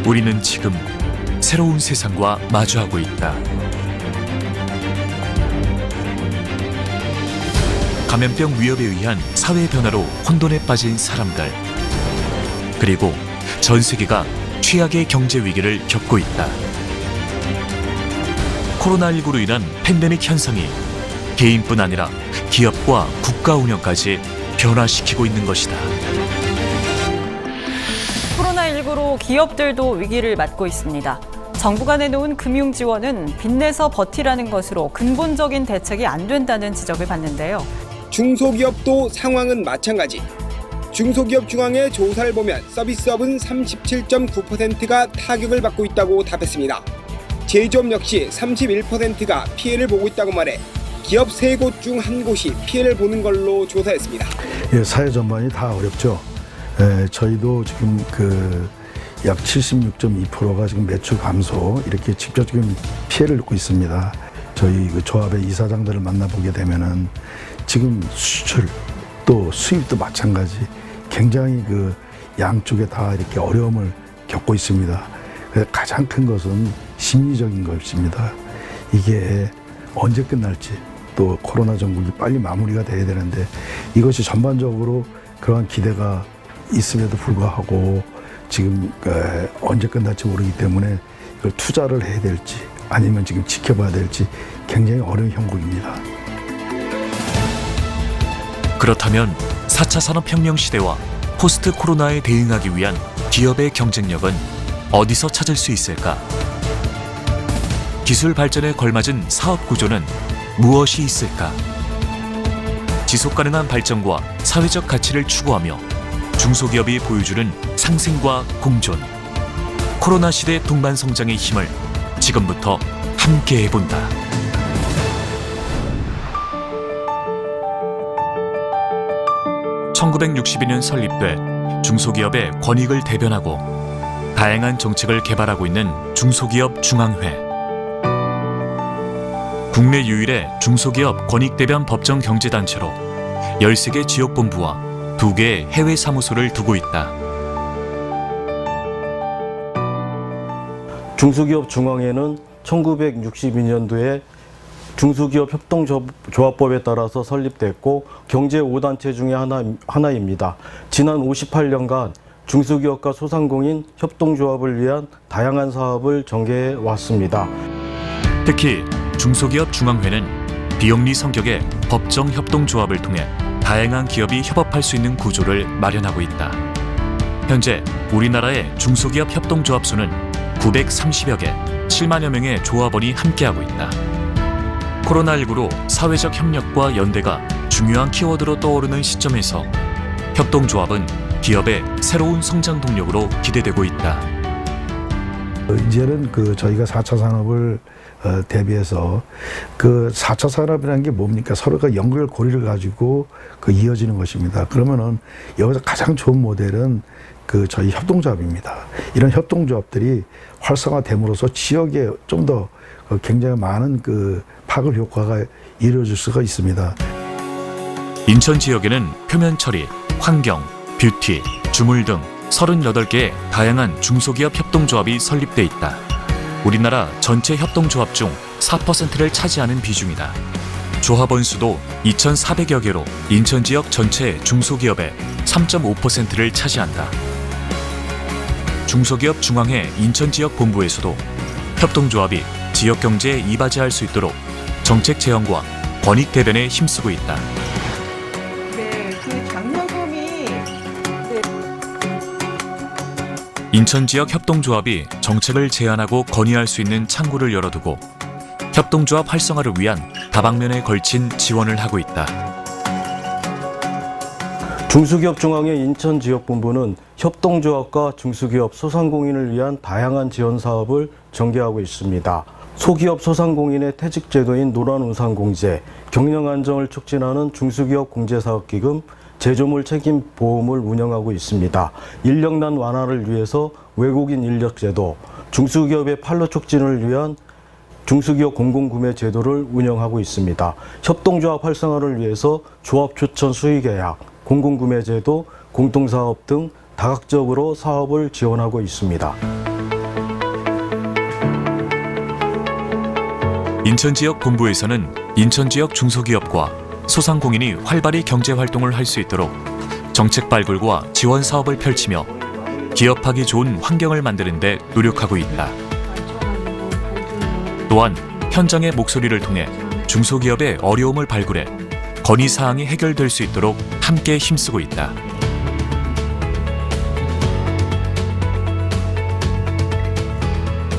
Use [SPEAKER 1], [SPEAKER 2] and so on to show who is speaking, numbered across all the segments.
[SPEAKER 1] 우리는 지금 새로운 세상과 마주하고 있다. 감염병 위협에 의한 사회 변화로 혼돈에 빠진 사람들. 그리고 전 세계가 최악의 경제 위기를 겪고 있다. 코로나19로 인한 팬데믹 현상이 개인뿐 아니라 기업과 국가 운영까지 변화시키고 있는 것이다.
[SPEAKER 2] 코로나19로 기업들도 위기를 맞고 있습니다. 정부가 내놓은 금융 지원은 빚내서 버티라는 것으로 근본적인 대책이 안 된다는 지적을 받는데요.
[SPEAKER 3] 중소기업도 상황은 마찬가지. 중소기업 중앙회 조사를 보면 서비스업은 37.9%가 타격을 받고 있다고 답했습니다. 제조업 역시 31%가 피해를 보고 있다고 말해 기업 3곳 중 1곳이 피해를 보는 걸로 조사했습니다.
[SPEAKER 4] 예, 사회 전반이 다 어렵죠. 저희도 지금 약 76.2%가 지금 매출 감소 이렇게 직접적인 피해를 입고 있습니다. 저희 조합의 이사장들을 만나보게 되면은 지금 수출 또 수입도 마찬가지 굉장히 양쪽에 다 이렇게 어려움을 겪고 있습니다. 그래서 가장 큰 것은 심리적인 것입니다. 이게 언제 끝날지 또 코로나 전국이 빨리 마무리가 돼야 되는데 이것이 전반적으로 그러한 기대가 있음에도 불구하고 지금 언제 끝날지 모르기 때문에 이걸 투자를 해야 될지 아니면 지금 지켜봐야 될지 굉장히 어려운 형국입니다.
[SPEAKER 1] 그렇다면 4차 산업혁명 시대와 포스트 코로나에 대응하기 위한 기업의 경쟁력은 어디서 찾을 수 있을까? 기술 발전에 걸맞은 사업 구조는 무엇이 있을까? 지속 가능한 발전과 사회적 가치를 추구하며 중소기업이 보여주는 상생과 공존. 코로나 시대 동반 성장의 힘을 지금부터 함께 해본다. (1962년) 설립돼 중소기업의 권익을 대변하고 다양한 정책을 개발하고 있는 중소기업 중앙회. 국내 유일의 중소기업 권익대변 법정 경제단체로 13개 지역본부와 2개의 해외 사무소를 두고 있다.
[SPEAKER 5] 중소기업 중앙회는 1962년도에 중소기업 협동조합법에 따라서 설립됐고 경제 5단체 중에 하나입니다. 지난 58년간 중소기업과 소상공인 협동조합을 위한 다양한 사업을 전개해 왔습니다.
[SPEAKER 1] 특히 중소기업 중앙회는 비영리 성격의 법정 협동조합을 통해 다양한 기업이 협업할 수 있는 구조를 마련하고 있다. 현재 우리나라의 중소기업 협동조합 수는 930여 개, 7만여 명의 조합원이 함께하고 있다. 코로나19로 사회적 협력과 연대가 중요한 키워드로 떠오르는 시점에서 협동조합은 기업의 새로운 성장 동력으로 기대되고 있다.
[SPEAKER 4] 이제는 저희가 4차 산업을 대비해서 4차 산업이라는 게 뭡니까? 서로가 연결고리를 가지고 이어지는 것입니다. 그러면은 여기서 가장 좋은 모델은 저희 협동조합입니다. 이런 협동조합들이 활성화됨으로써 지역에 좀 더 굉장히 많은 파급 효과가 이루어질 수가 있습니다.
[SPEAKER 1] 인천 지역에는 표면 처리, 환경, 뷰티, 주물 등 38개의 다양한 중소기업 협동조합이 설립돼 있다. 우리나라 전체 협동조합 중 4%를 차지하는 비중이다. 조합원 수도 2,400여 개로 인천 지역 전체 중소기업의 3.5%를 차지한다. 중소기업 중앙회 인천 지역 본부에서도 협동조합이 지역 경제에 이바지할 수 있도록 정책 제언과 권익 대변에 힘쓰고 있다.
[SPEAKER 2] 네, 장려금이
[SPEAKER 1] 인천 지역 협동조합이 정책을 제안하고 건의할 수 있는 창구를 열어두고 협동조합 활성화를 위한 다방면에 걸친 지원을 하고 있다.
[SPEAKER 5] 중소기업 중앙회 인천 지역본부는 협동조합과 중소기업 소상공인을 위한 다양한 지원 사업을 전개하고 있습니다. 소기업 소상공인의 퇴직제도인 노란우산공제, 경영안정을 촉진하는 중소기업 공제사업기금, 제조물 책임 보험을 운영하고 있습니다. 인력난 완화를 위해서 외국인 인력 제도, 중소기업의 판로 촉진을 위한 중소기업 공공구매 제도를 운영하고 있습니다. 협동조합 활성화를 위해서 조합 추천 수의계약, 공공구매 제도, 공동사업 등 다각적으로 사업을 지원하고 있습니다.
[SPEAKER 1] 인천 지역 본부에서는 인천 지역 중소기업과 소상공인이 활발히 경제 활동을 할 수 있도록 정책 발굴과 지원 사업을 펼치며 기업하기 좋은 환경을 만드는 데 노력하고 있다. 또한 현장의 목소리를 통해 중소기업의 어려움을 발굴해 건의사항이 해결될 수 있도록 함께 힘쓰고 있다.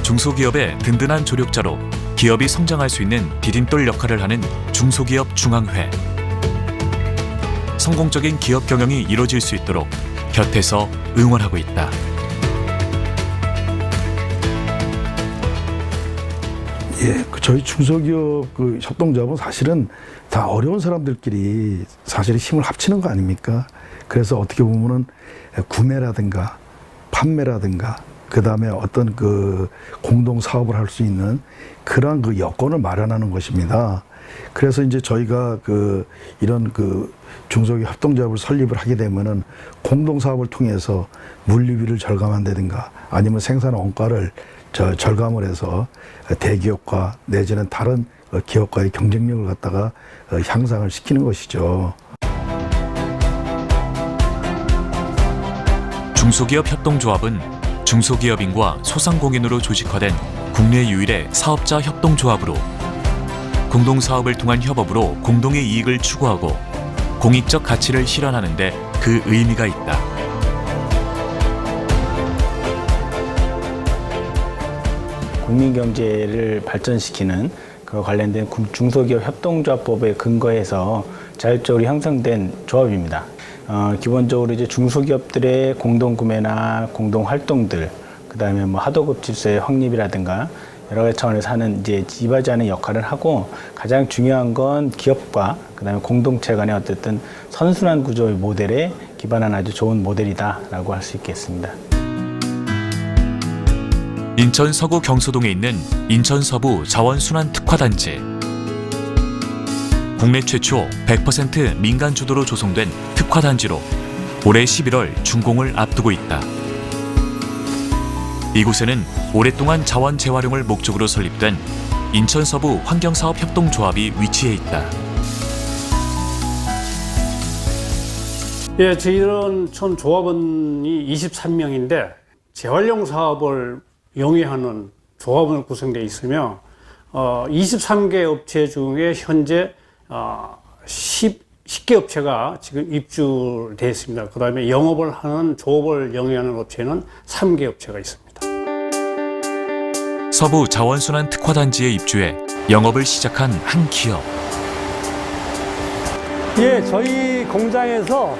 [SPEAKER 1] 중소기업의 든든한 조력자로 기업이 성장할 수 있는 디딤돌 역할을 하는 중소기업 중앙회. 성공적인 기업 경영이 이루어질 수 있도록 곁에서 응원하고 있다.
[SPEAKER 4] 예, 저희 중소기업 협동조합은 사실은 다 어려운 사람들끼리 사실 힘을 합치는 거 아닙니까? 그래서 어떻게 보면은 구매라든가 판매라든가 그다음에 어떤 공동 사업을 할 수 있는 그러한 여건을 마련하는 것입니다. 그래서 이제 저희가 이런 중소기업 협동조합을 설립을 하게 되면은 공동 사업을 통해서 물류비를 절감한다든가 아니면 생산 원가를 절감을 해서 대기업과 내지는 다른 기업과의 경쟁력을 갖다가 향상을 시키는 것이죠.
[SPEAKER 1] 중소기업 협동조합은 중소기업인과 소상공인으로 조직화된 국내 유일의 사업자 협동조합으로 공동사업을 통한 협업으로 공동의 이익을 추구하고 공익적 가치를 실현하는 데 그 의미가 있다.
[SPEAKER 6] 국민 경제를 발전시키는 그 관련된 중소기업 협동조합법에 근거해서 자율적으로 형성된 조합입니다. 기본적으로 이제 중소기업들의 공동 구매나 공동 활동들, 그다음에 하도급 질서의 확립이라든가 여러 가지 차원에서 하는 이제 이바지하는 역할을 하고, 가장 중요한 건 기업과 그다음에 공동체 간의 어쨌든 선순환 구조의 모델에 기반한 아주 좋은 모델이다라고 할 수 있겠습니다.
[SPEAKER 1] 인천 서구 경소동에 있는 인천 서부 자원순환 특화단지. 국내 최초 100% 민간 주도로 조성된 특화단지로 올해 11월 준공을 앞두고 있다. 이곳에는 오랫동안 자원 재활용을 목적으로 설립된 인천 서부 환경사업협동조합이 위치해 있다.
[SPEAKER 7] 예, 저희는 전 조합원이 23명인데 재활용 사업을 영위하는 조합원 구성되어 있으며 23개 업체 중에 현재 10개 업체가 지금 입주되어 있습니다. 그 다음에 영업을 하는 조업을 영위하는 업체는 3개 업체가 있습니다.
[SPEAKER 1] 서부 자원순환 특화단지에 입주해 영업을 시작한 한 기업.
[SPEAKER 8] 예, 저희 공장에서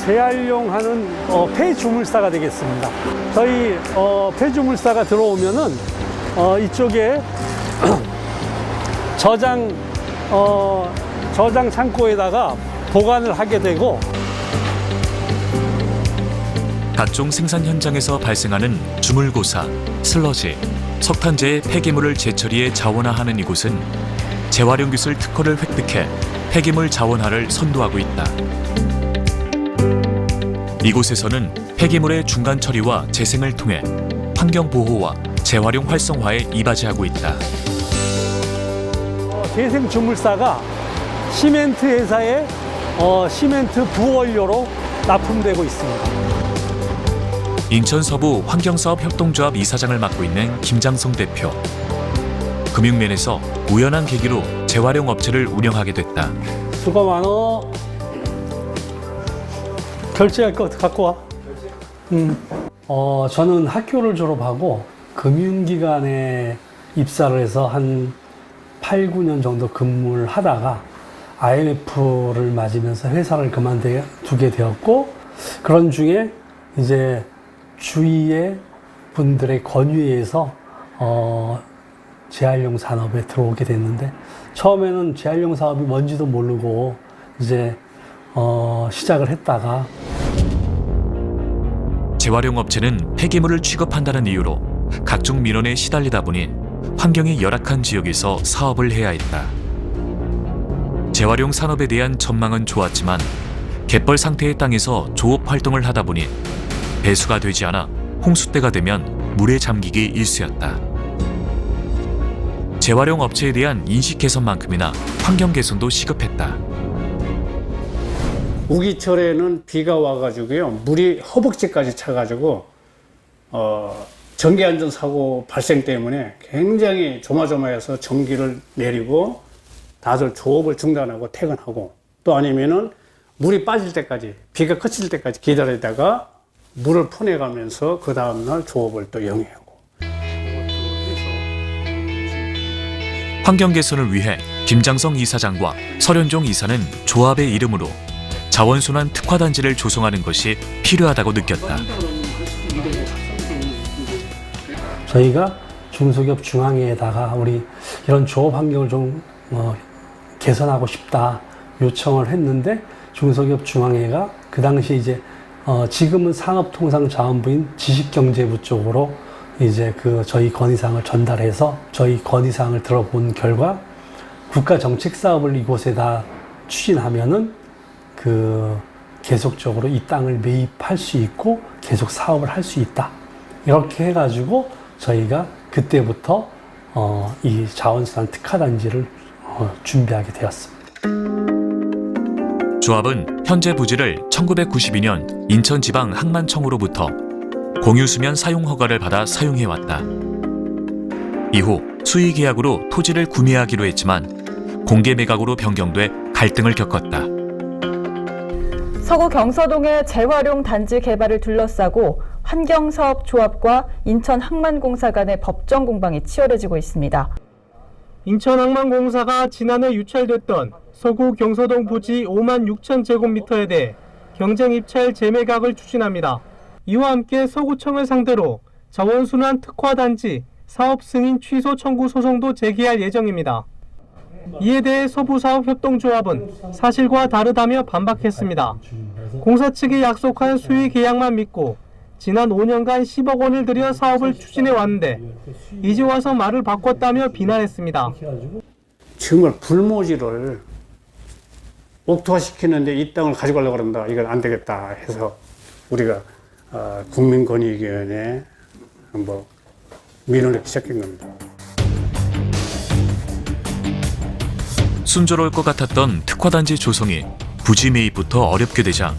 [SPEAKER 8] 재활용하는 폐주물사가 되겠습니다. 저희 폐주물사가 들어오면은 이쪽에 저장 창고에다가 보관을 하게 되고,
[SPEAKER 1] 각종 생산 현장에서 발생하는 주물고사, 슬러지, 석탄재의 폐기물을 재처리해 자원화하는 이곳은 재활용 기술 특허를 획득해 폐기물 자원화를 선도하고 있다. 이곳에서는 폐기물의 중간 처리와 재생을 통해 환경 보호와 재활용 활성화에 이바지하고 있다.
[SPEAKER 8] 재생 주물사가 시멘트 회사의 시멘트 부원료로 납품되고 있습니다.
[SPEAKER 1] 인천 서부 환경사업협동조합 이사장을 맡고 있는 김장성 대표. 금융면에서 우연한 계기로 재활용 업체를 운영하게 됐다.
[SPEAKER 8] 수고 많어. 결제할 거 갖고 와. 저는 학교를 졸업하고 금융기관에 입사를 해서 한 8, 9년 정도 근무를 하다가 IMF를 맞으면서 회사를 그만두게 되었고, 그런 중에 이제 주위의 분들의 권유에 의해서 재활용 산업에 들어오게 됐는데, 처음에는 재활용 사업이 뭔지도 모르고 이제 시작을 했다가
[SPEAKER 1] 재활용 업체는 폐기물을 취급한다는 이유로 각종 민원에 시달리다 보니 환경이 열악한 지역에서 사업을 해야 했다. 재활용 산업에 대한 전망은 좋았지만 갯벌 상태의 땅에서 조업 활동을 하다 보니 배수가 되지 않아 홍수 때가 되면 물에 잠기기 일쑤였다. 재활용 업체에 대한 인식 개선만큼이나 환경 개선도 시급했다.
[SPEAKER 7] 우기철에는 비가 와가지고요, 물이 허벅지까지 차가지고 전기 안전 사고 발생 때문에 굉장히 조마조마해서 전기를 내리고 다들 조업을 중단하고 퇴근하고, 또 아니면은 물이 빠질 때까지, 비가 그칠 때까지 기다리다가 물을 퍼내가면서 그 다음날 조업을 또 영위하고.
[SPEAKER 1] 환경 개선을 위해 김장성 이사장과 설현종 이사는 조합의 이름으로 자원순환 특화단지를 조성하는 것이 필요하다고 느꼈다.
[SPEAKER 8] 저희가 중소기업 중앙회에다가 우리 이런 조업 환경을 좀 개선하고 싶다 요청을 했는데, 중소기업 중앙회가 그 당시 이제 지금은 산업통상자원부인 지식경제부 쪽으로 이제 저희 건의사항을 전달해서 저희 건의사항을 들어본 결과 국가 정책 사업을 이곳에다 추진하면은 계속적으로 이 땅을 매입할 수 있고 계속 사업을 할 수 있다. 이렇게 해가지고 저희가 그때부터 이 자원순환 특화단지를 준비하게 되었습니다.
[SPEAKER 1] 조합은 현재 부지를 1992년 인천지방 항만청으로부터 공유수면 사용 허가를 받아 사용해왔다. 이후 수의계약으로 토지를 구매하기로 했지만 공개매각으로 변경돼 갈등을 겪었다.
[SPEAKER 2] 서구 경서동의 재활용 단지 개발을 둘러싸고 환경사업조합과 인천항만공사 간의 법정 공방이 치열해지고 있습니다.
[SPEAKER 9] 인천항만공사가 지난해 유찰됐던 서구 경서동 부지 5만 6천 제곱미터에 대해 경쟁 입찰 재매각을 추진합니다. 이와 함께 서구청을 상대로 자원순환 특화단지 사업 승인 취소 청구 소송도 제기할 예정입니다. 이에 대해 서부사업협동조합은 사실과 다르다며 반박했습니다. 공사 측이 약속한 수의 계약만 믿고 지난 5년간 10억 원을 들여 사업을 추진해 왔는데 이제 와서 말을 바꿨다며 비난했습니다.
[SPEAKER 7] 정말 불모지를 옥토화시키는데 이 땅을 가져가려고 그런다. 이건 안 되겠다 해서 우리가 국민권익위원회에 민원을 시작한 겁니다.
[SPEAKER 1] 순조로울 것 같았던 특화단지 조성이 부지 매입부터 어렵게 되자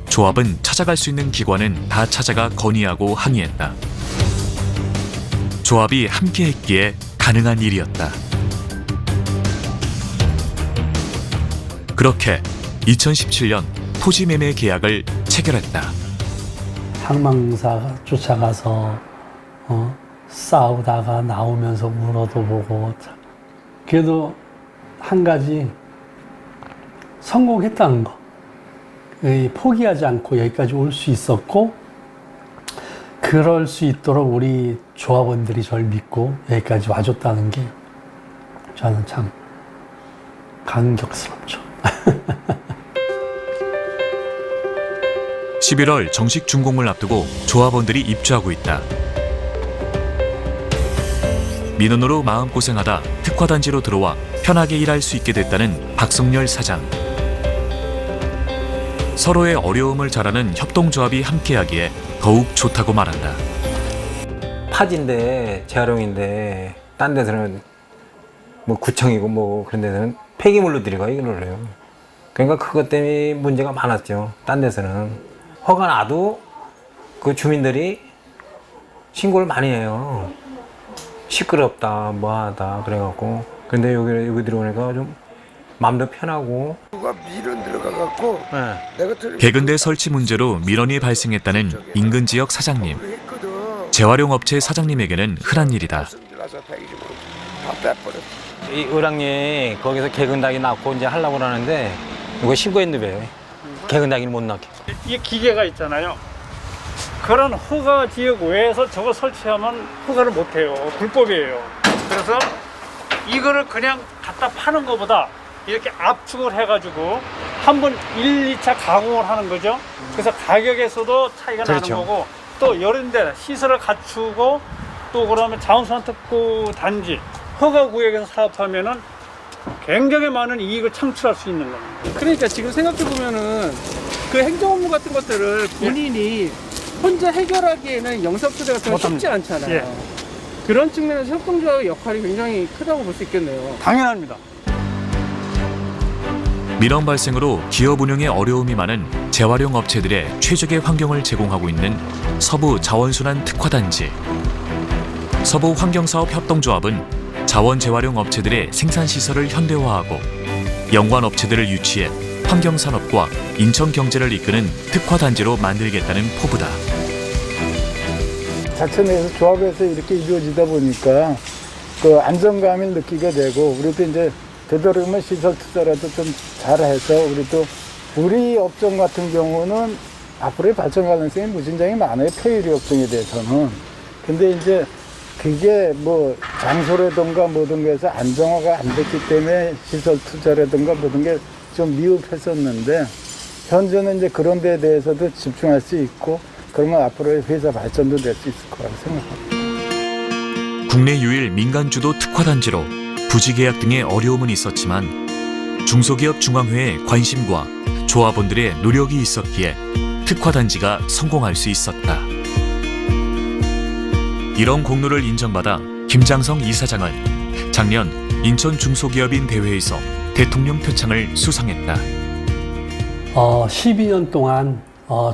[SPEAKER 1] 조합은 찾아갈 수 있는 기관은 다 찾아가 건의하고 항의했다. 조합이 함께했기에 가능한 일이었다. 그렇게 2017년 토지 매매 계약을 체결했다.
[SPEAKER 8] 항만공사가 쫓아가서 싸우다가 나오면서 물어도 보고, 그래도 한 가지 성공했다는 거. 포기하지 않고 여기까지 올 수 있었고, 그럴 수 있도록 우리 조합원들이 저를 믿고 여기까지 와줬다는 게 저는 참 감격스럽죠.
[SPEAKER 1] 11월 정식 준공을 앞두고 조합원들이 입주하고 있다. 민원으로 마음고생하다 특화단지로 들어와 편하게 일할 수 있게 됐다는 박성열 사장. 서로의 어려움을 잘 아는 협동조합이 함께하기에 더욱 좋다고 말한다.
[SPEAKER 10] 파지인데 재활용인데 딴 데서는 구청이고 그런 데서는 폐기물로 들여가 이걸 해요. 그러니까 그것 때문에 문제가 많았죠. 딴 데서는 허가 나도 그 주민들이 신고를 많이 해요. 시끄럽다 뭐하다 그래갖고. 근데 여기 들어오니까 좀 마음도 편하고.
[SPEAKER 11] 누가 밀은 들어가갖고
[SPEAKER 1] 개근대 설치 문제로 민원이 발생했다는 인근 지역 사장님. 재활용 업체 사장님에게는 흔한 일이다.
[SPEAKER 10] 이 의랑님 거기서 개근다기 낳고 이제 하려고 그러는데 이거 신고했는데 왜 개근다기를 못 낳게?
[SPEAKER 7] 이 기계가 있잖아요. 그런 허가 지역 외에서 저거 설치하면 허가를 못 해요. 불법이에요. 그래서 이거를 그냥 갖다 파는 것보다 이렇게 압축을 해가지고 한번 1, 2차 가공을 하는 거죠. 그래서 가격에서도 차이가 나는 거고 또 이런 데 시설을 갖추고 또 그러면 자원순환 특구 단지 허가 구역에서 사업하면은 굉장히 많은 이익을 창출할 수 있는 겁니다.
[SPEAKER 9] 그러니까 지금 생각해 보면은 그 행정 업무 같은 것들을 본인이 혼자 해결하기에는 영업소대 같은 건 쉽지 않잖아요.
[SPEAKER 7] 예.
[SPEAKER 9] 그런 측면에서 협동조합의 역할이 굉장히 크다고 볼 수 있겠네요.
[SPEAKER 7] 당연합니다.
[SPEAKER 1] 민원 발생으로 기업 운영에 어려움이 많은 재활용 업체들의 최적의 환경을 제공하고 있는 서부 자원순환 특화단지. 서부 환경사업 협동조합은 자원 재활용 업체들의 생산시설을 현대화하고 연관 업체들을 유치해 환경산업과 인천 경제를 이끄는 특화단지로 만들겠다는 포부다.
[SPEAKER 12] 자체 내에서 조합에서 이렇게 이루어지다 보니까 그 안정감을 느끼게 되고 우리도 이제 되도록이면 시설 투자라도 좀 잘해서 우리 업종 같은 경우는 앞으로의 발전 가능성이 무진장이 많아요. 폐유리 업종에 대해서는. 근데 이제 그게 뭐 장소라든가 모든 것에서 안정화가 안 됐기 때문에 시설 투자라든가 모든 게 좀 미흡했었는데 현재는 이제 그런 데에 대해서도 집중할 수 있고 그러면 앞으로의 회사 발전도 될 수 있을 거라고 생각합니다.
[SPEAKER 1] 국내 유일 민간주도 특화단지로 부지 계약 등의 어려움은 있었지만 중소기업 중앙회의 관심과 조합원들의 노력이 있었기에 특화단지가 성공할 수 있었다. 이런 공로를 인정받아 김장성 이사장은 작년 인천 중소기업인 대회에서 대통령 표창을 수상했다.
[SPEAKER 8] 12년 동안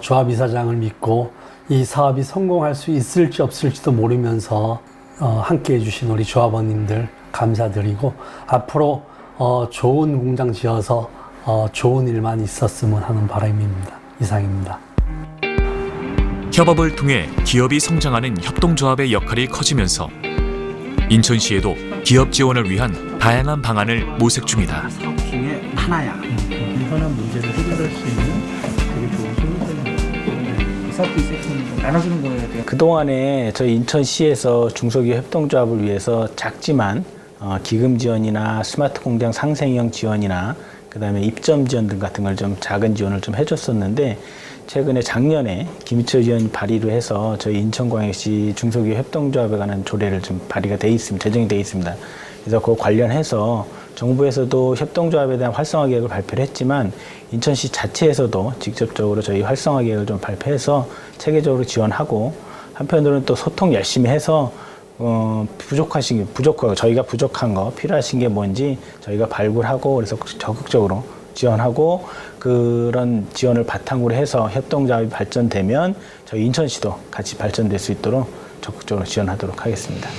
[SPEAKER 8] 조합 이사장을 믿고 이 사업이 성공할 수 있을지 없을지도 모르면서 함께 해주신 우리 조합원님들 감사드리고 앞으로 좋은 공장 지어서 좋은 일만 있었으면 하는 바람입니다. 이상입니다.
[SPEAKER 1] 협업을 통해 기업이 성장하는 협동조합의 역할이 커지면서 인천시에도 기업 지원을 위한 다양한 방안을 모색 중이다.
[SPEAKER 6] 사업 중에 하나야. 현안 문제를 해결할 수 있는 되게 좋은 솔루션입니다. 사업도 있었으면 나눠주는 거에 대해. 그동안에 저희 인천시에서 중소기업 협동조합을 위해서 작지만 기금 지원이나 스마트 공장 상생형 지원이나 그다음에 입점 지원 등 같은 걸 좀 작은 지원을 좀 해줬었는데 최근에 작년에 김희철 의원 발의로 해서 저희 인천광역시 중소기업 협동조합에 관한 조례를 좀 발의가 돼 있습니다. 제정이 돼 있습니다. 그래서 그 관련해서 정부에서도 협동조합에 대한 활성화 계획을 발표를 했지만 인천시 자체에서도 직접적으로 저희 활성화 계획을 좀 발표해서 체계적으로 지원하고 한편으로는 또 소통 열심히 해서 저희가 부족한 거 필요하신 게 뭔지 저희가 발굴하고 그래서 적극적으로 지원하고 그런 지원을 바탕으로 해서 협동조합이 발전되면 저희 인천시도 같이 발전될 수 있도록 적극적으로 지원하도록 하겠습니다.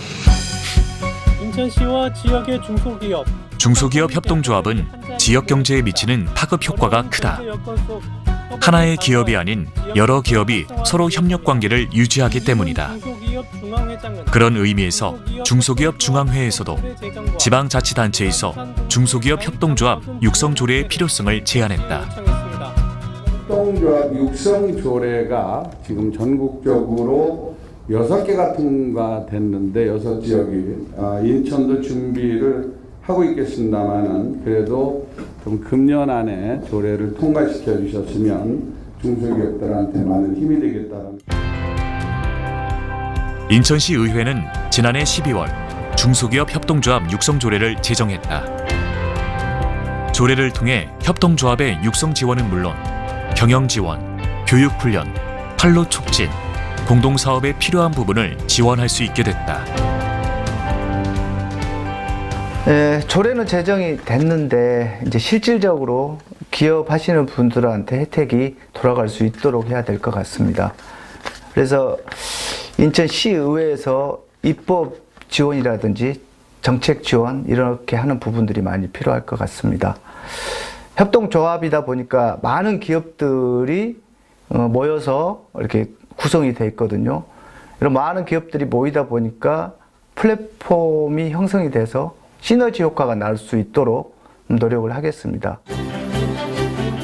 [SPEAKER 9] 인천시와 지역의 중소기업.
[SPEAKER 1] 중소기업 협동조합은 지역 경제에 미치는 파급 효과가 크다. 하나의 기업이 아닌 여러 기업이 서로 협력 관계를 유지하기 때문이다. 그런 의미에서 중소기업 중앙회에서도 지방자치단체에서 중소기업 협동조합 육성 조례의 필요성을 제안했다.
[SPEAKER 13] 협동조합 육성 조례가 지금 전국적으로 6개가 통과됐는데 6지역이 인천도 준비를 하고 있겠습니다만은 그래도 좀 금년 안에 조례를 통과시켜 주셨으면 중소기업들한테 많은 힘이 되겠다는.
[SPEAKER 1] 인천시 의회는 지난해 12월 중소기업 협동조합 육성 조례를 제정했다. 조례를 통해 협동조합의 육성 지원은 물론 경영 지원, 교육 훈련, 판로 촉진, 공동사업에 필요한 부분을 지원할 수 있게 됐다.
[SPEAKER 14] 조례는 제정이 됐는데 이제 실질적으로 기업하시는 분들한테 혜택이 돌아갈 수 있도록 해야 될 것 같습니다. 그래서 인천시의회에서 입법 지원이라든지 정책 지원 이렇게 하는 부분들이 많이 필요할 것 같습니다. 협동조합이다 보니까 많은 기업들이 모여서 이렇게 구성이 돼 있거든요. 이런 많은 기업들이 모이다 보니까 플랫폼이 형성이 돼서 시너지 효과가 날 수 있도록 노력을 하겠습니다.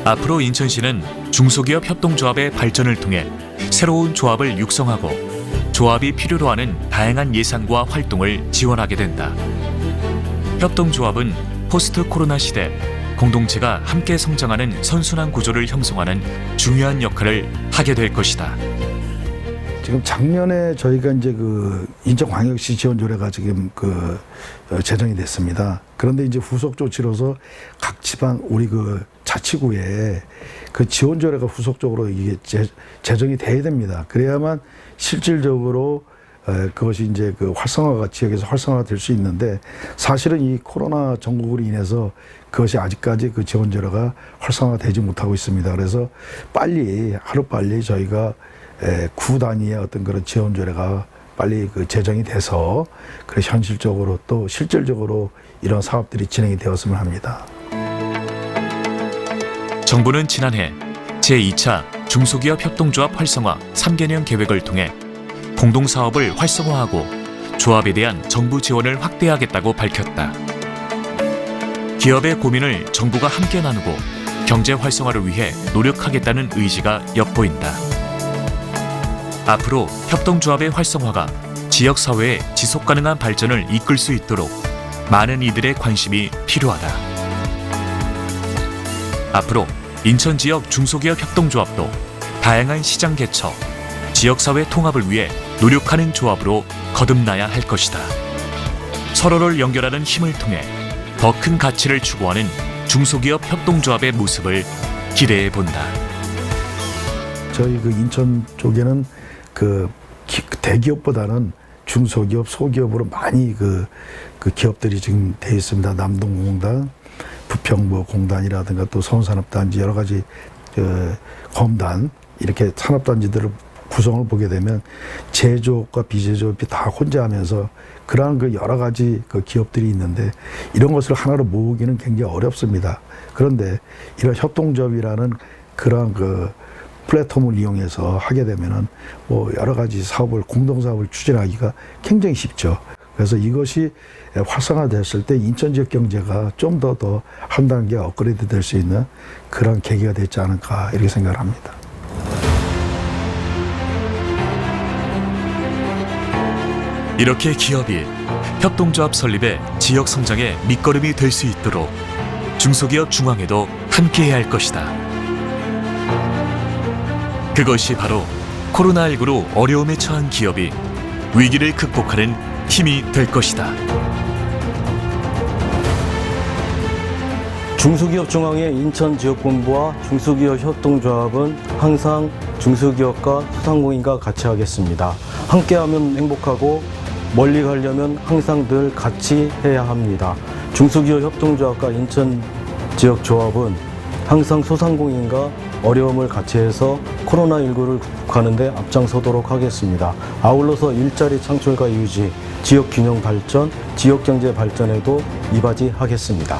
[SPEAKER 1] 앞으로 인천시는 중소기업 협동조합의 발전을 통해 새로운 조합을 육성하고 조합이 필요로 하는 다양한 예산과 활동을 지원하게 된다. 협동조합은 포스트 코로나 시대 공동체가 함께 성장하는 선순환 구조를 형성하는 중요한 역할을 하게 될 것이다.
[SPEAKER 4] 지금 작년에 저희가 이제 그 인천광역시 지원조례가 지금 제정이 됐습니다. 그런데 이제 후속 조치로서 각 지방 우리 그 자치구에 그 지원조례가 후속적으로 이게 제정이 돼야 됩니다. 그래야만 실질적으로 그것이 이제 그 활성화가 지역에서 활성화가 될 수 있는데 사실은 이 코로나 전국으로 인해서 그것이 아직까지 그 지원조례가 활성화되지 못하고 있습니다. 그래서 하루빨리 저희가 구 단위의 어떤 그런 지원조례가 빨리 그 제정이 돼서 그래 현실적으로 또 실질적으로 이런 사업들이 진행이 되었으면 합니다.
[SPEAKER 1] 정부는 지난해 제2차 중소기업 협동조합 활성화 3개년 계획을 통해 공동사업을 활성화하고 조합에 대한 정부 지원을 확대하겠다고 밝혔다. 기업의 고민을 정부가 함께 나누고 경제 활성화를 위해 노력하겠다는 의지가 엿보인다. 앞으로 협동조합의 활성화가 지역사회의 지속가능한 발전을 이끌 수 있도록 많은 이들의 관심이 필요하다. 앞으로 인천 지역 중소기업 협동조합도 다양한 시장 개척, 지역사회 통합을 위해 노력하는 조합으로 거듭나야 할 것이다. 서로를 연결하는 힘을 통해 더 큰 가치를 추구하는 중소기업 협동조합의 모습을 기대해 본다.
[SPEAKER 4] 저희 그 인천 쪽에는 그 대기업보다는 중소기업, 소기업으로 많이 그 기업들이 지금 돼 있습니다. 남동공단, 부평공단이라든가 또 서운산업단지 여러 가지 검단 이렇게 산업단지들을 구성을 보게 되면 제조업과 비제조업이 다 혼재하면서 그러한 그 여러 가지 그 기업들이 있는데 이런 것을 하나로 모으기는 굉장히 어렵습니다. 그런데 이런 협동조합이라는 그러한 그 플랫폼을 이용해서 하게 되면은 뭐 여러 가지 사업을 공동사업을 추진하기가 굉장히 쉽죠. 그래서 이것이 활성화됐을 때 인천 지역 경제가 좀 더 한 단계 업그레이드 될 수 있는 그런 계기가 되지 않을까 이렇게 생각을 합니다.
[SPEAKER 1] 이렇게 기업이 협동조합 설립의 지역 성장의 밑거름이 될 수 있도록 중소기업 중앙회도 함께해야 할 것이다. 그것이 바로 코로나19로 어려움에 처한 기업이 위기를 극복하는 힘이 될 것이다.
[SPEAKER 5] 중소기업 중앙회 인천지역본부와 중소기업 협동조합은 항상 중소기업과 소상공인과 같이 하겠습니다. 함께하면 행복하고 멀리 가려면 항상 늘 같이 해야 합니다. 중소기업 협동조합과 인천지역조합은 항상 소상공인과 어려움을 같이 해서 코로나19를 극복하는 데 앞장서도록 하겠습니다. 아울러서 일자리 창출과 유지, 지역균형 발전, 지역경제 발전에도 이바지하겠습니다.